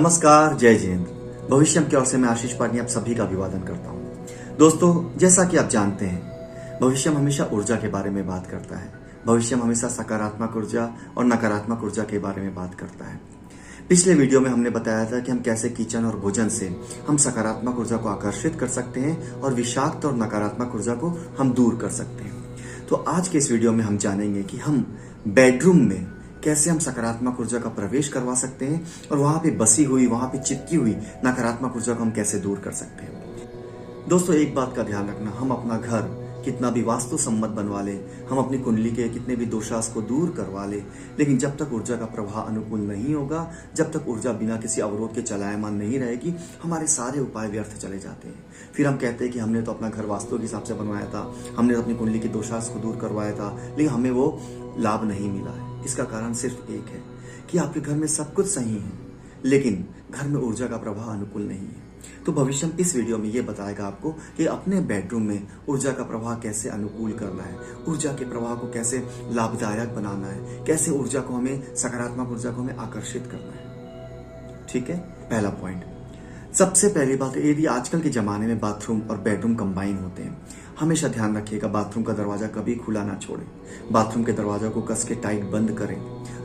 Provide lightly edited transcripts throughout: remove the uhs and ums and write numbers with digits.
नमस्कार, जय जिनेंद्र। भविष्यम की ओर से मैं आशीष पाटनी आप सभी का अभिवादन करता हूं। दोस्तों, जैसा कि आप जानते हैं, भविष्यम हमेशा ऊर्जा के बारे में बात करता है। भविष्यम हमेशा सकारात्मक ऊर्जा और नकारात्मक ऊर्जा के बारे में बात करता है। पिछले वीडियो में हमने बताया था कि हम कैसे किचन और भोजन से हम सकारात्मक ऊर्जा को आकर्षित कर सकते हैं और विषाक्त और नकारात्मक ऊर्जा को हम दूर कर सकते हैं। तो आज के इस वीडियो में हम जानेंगे कि हम बेडरूम में कैसे हम सकारात्मक ऊर्जा का प्रवेश करवा सकते हैं और वहां पे बसी हुई, वहां पे चिपकी हुई नकारात्मक ऊर्जा को हम कैसे दूर कर सकते हैं। दोस्तों, एक बात का ध्यान रखना, हम अपना घर कितना भी वास्तु सम्मत बनवा ले, हम अपनी कुंडली के कितने भी दोषास को दूर करवा ले, लेकिन जब तक ऊर्जा का प्रवाह अनुकूल नहीं होगा, जब तक ऊर्जा बिना किसी अवरोध के चलायमान नहीं रहेगी, हमारे सारे उपाय व्यर्थ चले जाते हैं। फिर हम कहते हैं कि हमने तो अपना घर वास्तु के हिसाब से बनवाया था, हमने तो अपनी कुंडली के दोषास को दूर करवाया था, लेकिन हमें वो लाभ नहीं मिला है। इसका कारण सिर्फ एक है कि आपके घर में सब कुछ सही है, लेकिन घर में ऊर्जा का प्रवाह अनुकूल नहीं है। तो भविष्य में इस वीडियो में ये बताएगा आपको कि अपने बेडरूम में ऊर्जा का प्रवाह कैसे अनुकूल करना है, ऊर्जा के प्रवाह को कैसे लाभदायक बनाना है, कैसे ऊर्जा को हमें, सकारात्मक ऊर्जा को हमें आकर्षित करना है। ठीक है, पहला पॉइंट। सबसे पहली बात, यदि आजकल के जमाने में बाथरूम और बेडरूम कंबाइन होते हैं, हमेशा ध्यान रखिएगा बाथरूम का दरवाजा कभी खुला ना छोड़ें। बाथरूम के दरवाजा को कस के टाइट बंद करें।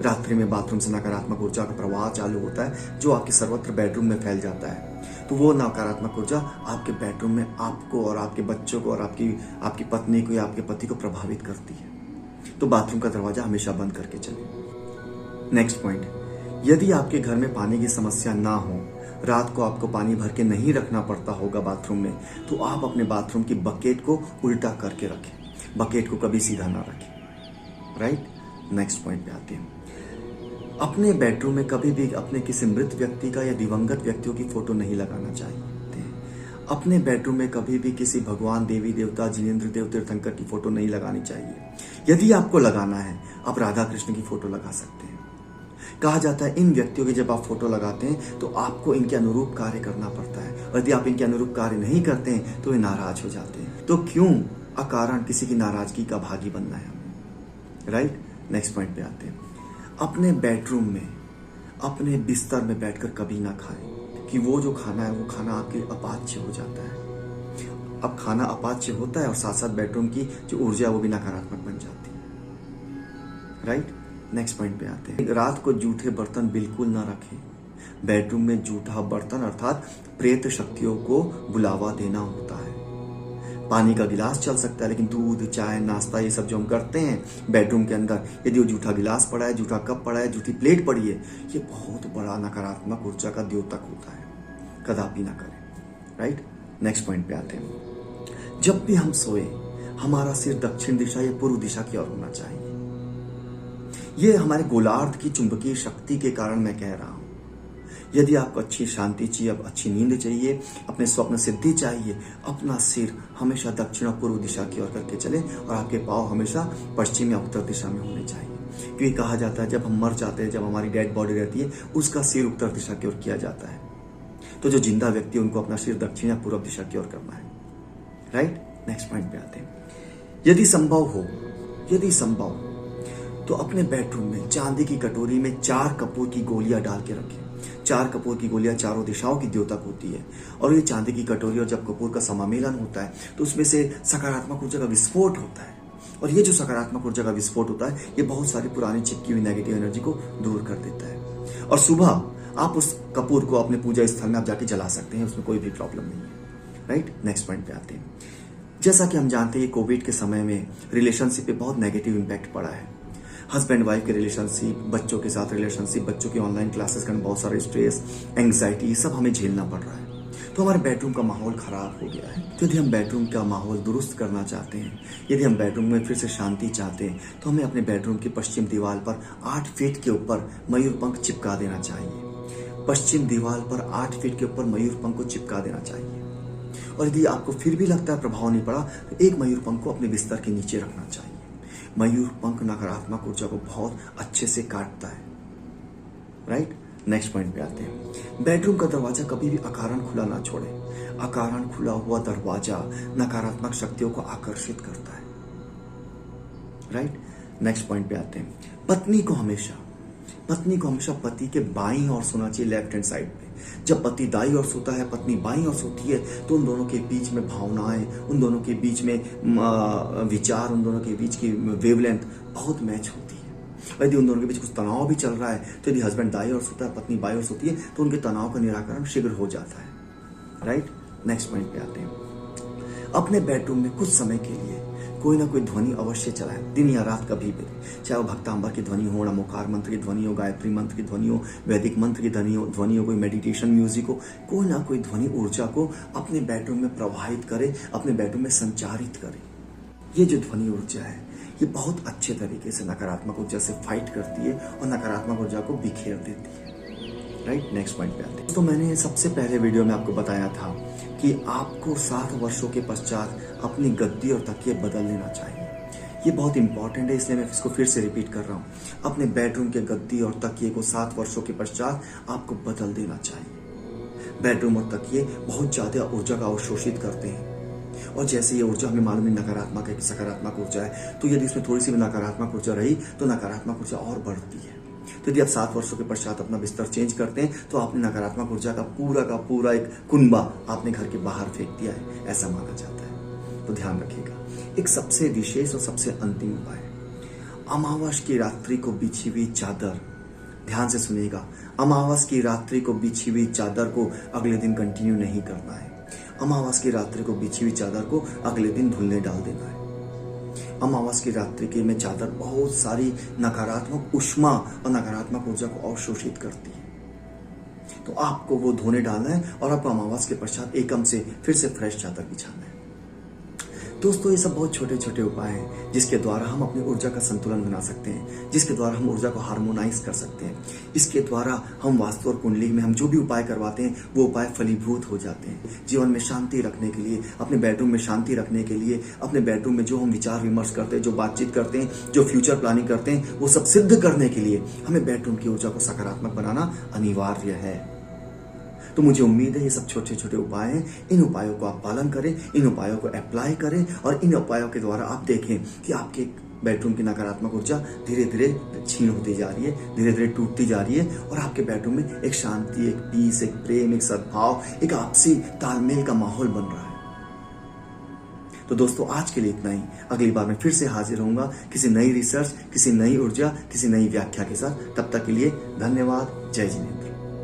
रात्रि में बाथरूम से नकारात्मक ऊर्जा का प्रवाह चालू होता है जो आपके सर्वत्र बेडरूम में फैल जाता है। तो वो नकारात्मक ऊर्जा आपके बेडरूम में आपको और आपके बच्चों को और आपकी पत्नी को या आपके पति को प्रभावित करती है। तो बाथरूम का दरवाजा हमेशा बंद करके चलें। नेक्स्ट पॉइंट, यदि आपके घर में पानी की समस्या ना हो, रात को आपको पानी भर के नहीं रखना पड़ता होगा बाथरूम में, तो आप अपने बाथरूम की बकेट को उल्टा करके रखें। बकेट को कभी सीधा ना रखें। राइट। नेक्स्ट पॉइंट पे आते हैं। अपने बेडरूम में कभी भी अपने किसी मृत व्यक्ति का या दिवंगत व्यक्तियों की फोटो नहीं लगाना चाहिए। अपने बेडरूम में कभी भी किसी भगवान, देवी देवता, जिनेंद्र देव, तीर्थंकर की फोटो नहीं लगानी चाहिए। यदि आपको लगाना है, आप राधा कृष्ण की फोटो लगा सकते हैं। कहा जाता है इन व्यक्तियों की जब आप फोटो लगाते हैं तो आपको इनके अनुरूप कार्य करना पड़ता है, और यदि आप इनके अनुरूप कार्य नहीं करते हैं तो वे नाराज हो जाते हैं। तो क्यों अकारण किसी की नाराजगी का भागी बनना है हमें। राइट। नेक्स्ट पॉइंट पे आते हैं। अपने बेडरूम में, अपने बिस्तर में बैठकर कभी ना खाएं कि वो जो खाना है वो खाना आपके अपाच्य हो जाता है। अब खाना अपाच्य होता है और साथ साथ बेडरूम की जो ऊर्जा है वो भी नकारात्मक बन जाती है। राइट। नेक्स्ट पॉइंट पे आते हैं। रात को जूठे बर्तन बिल्कुल ना रखें। बेडरूम में जूठा बर्तन अर्थात प्रेत शक्तियों को बुलावा देना होता है। पानी का गिलास चल सकता है, लेकिन दूध, चाय, नाश्ता, ये सब जो हम करते हैं बेडरूम के अंदर, यदि वो जूठा गिलास पड़ा है, जूठा कप पड़ा है, जूठी प्लेट पड़ी है, ये बहुत बड़ा नकारात्मक ऊर्जा का द्योतक होता है। कदापि ना करें। राइट। नेक्स्ट पॉइंट पे आते हैं। जब भी हम सोए, हमारा सिर दक्षिण दिशा या पूर्व दिशा की ओर होना चाहिए। ये हमारे गोलार्ध की चुंबकीय शक्ति के कारण मैं कह रहा हूं। यदि आपको अच्छी शांति चाहिए, अच्छी नींद चाहिए, अपने स्वप्न सिद्धि चाहिए, अपना सिर हमेशा दक्षिण और पूर्व दिशा की ओर करके चले और आपके पांव हमेशा पश्चिम या उत्तर दिशा में होने चाहिए। क्योंकि कहा जाता है जब हम मर जाते हैं, जब हमारी डेड बॉडी रहती है, उसका सिर उत्तर दिशा की ओर किया जाता है। तो जो जिंदा व्यक्ति है उनको अपना सिर दक्षिण या पूर्व दिशा की ओर करना है। राइट। नेक्स्ट पॉइंट पे आते हैं। यदि संभव तो अपने बेडरूम में चांदी की कटोरी में 4 कपूर की गोलियां डाल के रखें। 4 कपूर की गोलियां चारों दिशाओं की द्योतक होती है, और ये चांदी की कटोरी और जब कपूर का समामेलन होता है तो उसमें से सकारात्मक ऊर्जा का विस्फोट होता है, और ये जो सकारात्मक ऊर्जा का विस्फोट होता है ये बहुत सारी पुरानी चिपकी हुई नेगेटिव एनर्जी को दूर कर देता है। और सुबह आप उस कपूर को अपने पूजा स्थल में आप जाके जला सकते हैं, उसमें कोई भी प्रॉब्लम नहीं है। राइट। नेक्स्ट पॉइंट पे आते हैं। जैसा कि हम जानते हैं कोविड के समय में रिलेशनशिप पे बहुत नेगेटिव इंपैक्ट पड़ा है। हस्बैंड वाइफ के रिलेशनशिप, बच्चों के साथ रिलेशनशिप, बच्चों की ऑनलाइन क्लासेस का बहुत सारे स्ट्रेस, एंग्जाइटी, सब हमें झेलना पड़ रहा है। तो हमारे बेडरूम का माहौल खराब हो गया है। तो यदि हम बेडरूम का माहौल दुरुस्त करना चाहते हैं, यदि हम बेडरूम में फिर से शांति चाहते हैं, तो हमें अपने बेडरूम की पश्चिम दीवार पर 8 फीट के ऊपर मयूर पंख चिपका देना चाहिए। पश्चिम दीवार पर 8 फीट के ऊपर मयूर पंख को चिपका देना चाहिए। और यदि आपको फिर भी लगता है प्रभाव नहीं पड़ा, तो एक मयूर पंख को अपने बिस्तर के नीचे रखना चाहिए। मयूर पंख नकारात्मक ऊर्जा को बहुत अच्छे से काटता है। राइट। नेक्स्ट पॉइंट पे आते हैं। बेडरूम का दरवाजा कभी भी अकारण खुला ना छोड़े। अकारण खुला हुआ दरवाजा नकारात्मक शक्तियों को आकर्षित करता है। राइट। नेक्स्ट पॉइंट पे आते हैं। पत्नी को हमेशा पत्नी को हमेशा पति के बाईं ओर सोना चाहिए, लेफ्ट हैंड साइड पे। जब पति दाईं ओर सोता है, पत्नी बाईं ओर सोती है, तो उन दोनों के बीच में भावनाएं, उन दोनों के बीच में विचार, उन दोनों के बीच की वेवलेंथ बहुत मैच होती है। यदि उन दोनों के बीच कुछ तनाव भी चल रहा है, तो यदि हस्बैंड दाईं ओर सोता है, पत्नी बाईं ओर सोती है, तो उनके तनाव का निराकरण शीघ्र हो जाता है। राइट, नेक्स्ट पॉइंट पे आते हैं। अपने बेडरूम में कुछ समय के लिए कोई ना कोई ध्वनि अवश्य चलाएं, दिन या रात कभी भी, चाहे वो भक्तांबर की ध्वनि हो, नमोकार मंत्र की ध्वनि हो, गायत्री मंत्र की ध्वनि हो, वैदिक मंत्र की ध्वनि हो, कोई मेडिटेशन म्यूजिक हो, कोई ना कोई ध्वनि ऊर्जा को अपने बेडरूम में प्रवाहित करे, अपने बेडरूम में संचारित करे। ये जो ध्वनि ऊर्जा है, ये बहुत अच्छे तरीके से नकारात्मक ऊर्जा से फाइट करती है और नकारात्मक ऊर्जा को बिखेर देती है। राइट, नेक्स्ट पॉइंट पे आते हैं। तो मैंने सबसे पहले वीडियो में आपको बताया था कि आपको 7 वर्षों के पश्चात अपनी गद्दी और तकिए बदल लेना चाहिए। ये बहुत इंपॉर्टेंट है, इसलिए मैं इसको फिर से रिपीट कर रहा हूँ। अपने बेडरूम के गद्दी और तकिए को 7 वर्षों के पश्चात आपको बदल देना चाहिए। बेडरूम और तकिए बहुत ज्यादा ऊर्जा का अवशोषित करते हैं, और जैसे ये ऊर्जा हमें मालूम है नकारात्मक है कि सकारात्मक ऊर्जा है, तो यदि इसमें थोड़ी सी भी नकारात्मक ऊर्जा रही तो नकारात्मक ऊर्जा और बढ़ती है। तो यदि आप 7 वर्षों के पश्चात अपना बिस्तर चेंज करते हैं, तो आपने नकारात्मक ऊर्जा का पूरा एक कुनबा आपने घर के बाहर फेंक दिया है, ऐसा माना जाता है। तो ध्यान रखिएगा। एक सबसे विशेष और सबसे अंतिम उपाय, अमावस की रात्रि को बिछी हुई चादर, ध्यान से सुनिएगा, अमावस की रात्रि को बिछी हुई चादर को अगले दिन कंटिन्यू नहीं करना है। अमावस की रात्रि को बिछी हुई चादर को अगले दिन धुलने डाल देना है। अमावस की रात्रि के में चादर बहुत सारी नकारात्मक ऊष्मा और नकारात्मक ऊर्जा को अवशोषित करती है, तो आपको वो धोने डालना है और आपको अमावस के पश्चात एकम से फिर से फ्रेश चादर बिछाना है। दोस्तों, ये सब बहुत छोटे छोटे उपाय हैं जिसके द्वारा हम अपनी ऊर्जा का संतुलन बना सकते हैं, जिसके द्वारा हम ऊर्जा को हार्मोनाइज कर सकते हैं। इसके द्वारा हम वास्तु और कुंडली में हम जो भी उपाय करवाते हैं वो उपाय फलीभूत हो जाते हैं। जीवन में शांति रखने के लिए, अपने बेडरूम में शांति रखने के लिए, अपने बेडरूम में जो हम विचार विमर्श करते हैं, जो बातचीत करते हैं, जो फ्यूचर प्लानिंग करते हैं, वो सब सिद्ध करने के लिए हमें बेडरूम की ऊर्जा को सकारात्मक बनाना अनिवार्य है। तो मुझे उम्मीद है ये सब छोटे छोटे उपाय हैं, इन उपायों को आप पालन करें, इन उपायों को अप्लाई करें, और इन उपायों के द्वारा आप देखें कि आपके बेडरूम की नकारात्मक ऊर्जा धीरे धीरे छीन होती जा रही है, धीरे धीरे टूटती जा रही है, और आपके बेडरूम में एक शांति, एक पीस, एक प्रेम, एक सद्भाव, एक आपसी तालमेल का माहौल बन रहा है। तो दोस्तों, आज के लिए इतना ही। अगली बार मैं फिर से हाजिर होऊंगा किसी नई रिसर्च, किसी नई ऊर्जा, किसी नई व्याख्या के साथ। तब तक के लिए धन्यवाद। जय जिनेंद्र।